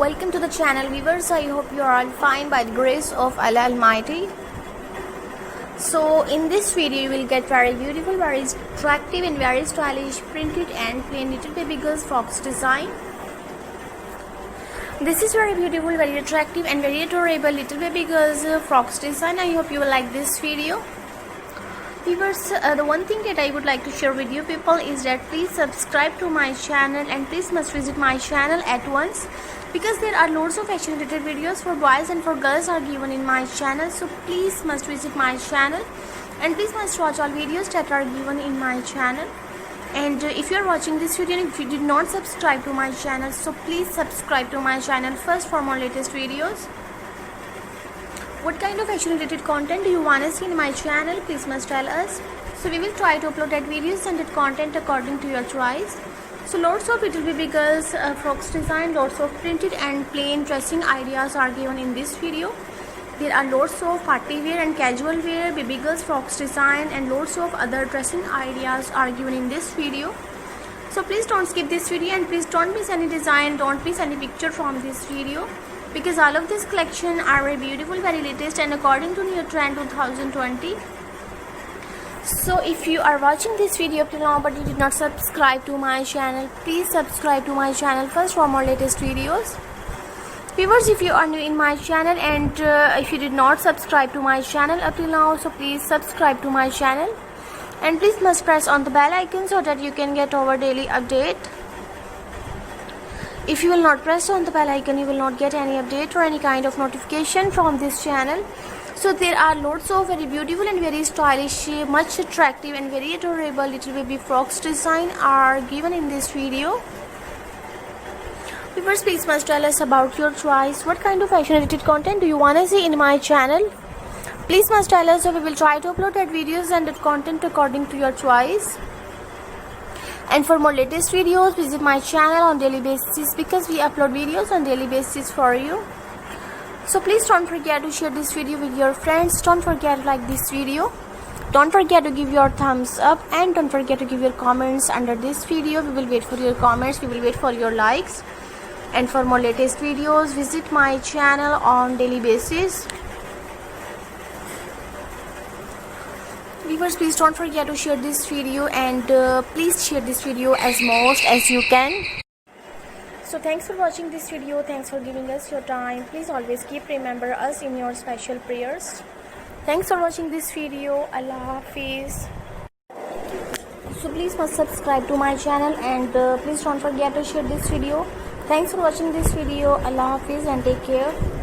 Welcome to the channel viewers. I hope you are all fine by the grace of Allah Almighty. So in this video you will get very beautiful, very attractive and very stylish printed and plain little baby girls frocks design. This is very beautiful, very attractive and very adorable little baby girls frocks design. I hope you will like this video. Viewers, the one thing that I would like to share with you people is that please subscribe to my channel and please must visit my channel at once, because there are loads of fashion related videos for boys and for girls are given in my channel. So please must visit my channel and please must watch all videos that are given in my channel. And if you are watching this video and if you did not subscribe to my channel, so please subscribe to my channel first for more latest videos. What kind of fashion related content do you want to see in my channel? Please must tell us. So we will try to upload that videos and that content according to your choice. So lots of little baby girls frocks design, lots of printed and plain dressing ideas are given in this video. There are lots of party wear and casual wear baby girls frocks design and lots of other dressing ideas are given in this video. So please don't skip this video and please don't miss any design, don't miss any picture from this video, because all of this collection are very beautiful, very latest and according to new trend 2020. So if you are watching this video up till now but you did not subscribe to my channel, please subscribe to my channel first for more latest videos. Viewers, if you are new in my channel and if you did not subscribe to my channel up till now, so please subscribe to my channel and please must press on the bell icon so that you can get our daily update. If you will not press on the bell icon, you will not get any update or any kind of notification from this channel. So there are lots of very beautiful and very stylish, much attractive and very adorable little baby frocks design are given in this video. Viewers, please must tell us about your choice. What kind of fashion related content do you want to see in my channel? Please must tell us, so we will try to upload that videos and that content according to your choice. And for more latest videos, visit my channel on daily basis, because we upload videos on daily basis for you. So please don't forget to share this video with your friends. Don't forget to like this video. Don't forget to give your thumbs up and don't forget to give your comments under this video. We will wait for your comments. We will wait for your likes. And for more latest videos, visit my channel on daily basis. Viewers, please don't forget to share this video and please share this video as most as you can. So thanks for watching this video. Thanks for giving us your time. Please always keep remember us in your special prayers. Thanks for watching this video. Allah Hafiz. So please must subscribe to my channel and please don't forget to share this video. Thanks for watching this video. Allah Hafiz and take care.